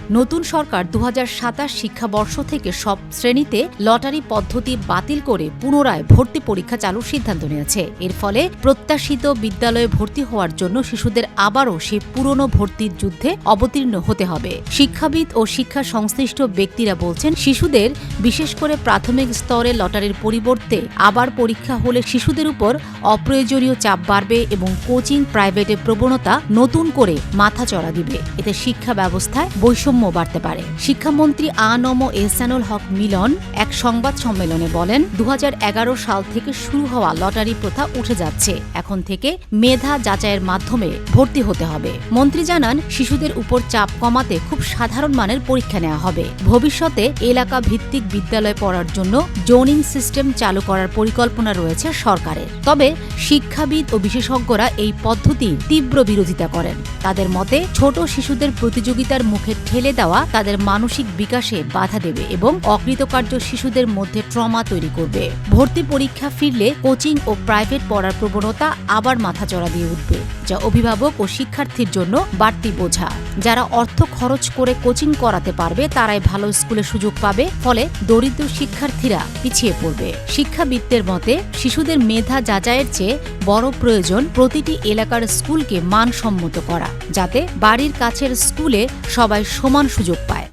নতুন সরকার ২০২৭ শিক্ষাবর্ষ থেকে সব শ্রেণীতে লটারি পদ্ধতি বাতিল করে পুনরায় ভর্তি পরীক্ষা চালুর সিদ্ধান্ত নিয়েছে। এর ফলে প্রত্যাশিত বিদ্যালয়ে ভর্তি হওয়ার জন্য শিশুদের আবারও সেই পুরনো ভর্তির যুদ্ধে অবতীর্ণ হতে হবে। শিক্ষাবিদ ও শিক্ষা সংশ্লিষ্ট ব্যক্তিরা বলছেন, শিশুদের বিশেষ করে প্রাথমিক স্তরে লটারির পরিবর্তে আবার পরীক্ষা হলে শিশুদের উপর অপ্রয়োজনীয় চাপ বাড়বে এবং কোচিং প্রাইভেটের প্রবণতা নতুন করে মাথাচড়া দিবে। এতে শিক্ষা ব্যবস্থায় বৈষম্য বাড়তে পারে। শিক্ষামন্ত্রী আ.ন.ম এহসানুল হক মিলন এক সংবাদ সম্মেলনে বলেন, ২০১১ সাল থেকে শুরু হওয়া লটারি প্রথা উঠে যাচ্ছে। এখন থেকে মেধা যাচাইয়ের মাধ্যমে ভর্তি হতে হবে। মন্ত্রী জানান, শিশুদের উপর চাপ কমাতে খুব সাধারণ মানের পরীক্ষা নেওয়া হবে। ভবিষ্যতে এলাকা ভিত্তিক বিদ্যালয়ে পড়ার জন্য জোনিং সিস্টেম চালু করার পরিকল্পনা রয়েছে সরকারের। তবে শিক্ষাবিদ ও বিশেষজ্ঞরা এই পদ্ধতির তীব্র বিরোধিতা করেন। তাদের মতে, ছোট শিশুদের প্রতিযোগিতার মুখে ঠেলে দেওয়া তাদের মানসিক বিকাশে বাধা দেবে এবং অকৃতকার্য শিশুদের মধ্যে ট্রমা তৈরি করবে। ভর্তি পরীক্ষা ফিরলে কোচিং ও প্রাইভেট পড়ার প্রবণতা আবার মাথাচড়া দিয়ে উঠবে, যা অভিভাবক ও শিক্ষার্থীর জন্য বাড়তি বোঝা। যারা অর্থ খরচ করে কোচিং করাতে পারবে তারাই ভালো স্কুলে সুযোগ পাবে, ফলে দরিদ্র শিক্ষার্থীরা পিছিয়ে পড়বে। শিক্ষাবিদদের মতে, শিশুদের মেধা যাচাইয়ের চেয়ে বড় প্রয়োজন প্রতিটি এলাকার স্কুলকে মানসম্মত করা, যাতে বাড়ির কাছের স্কুলে সবাই সমান সুযোগ পায়।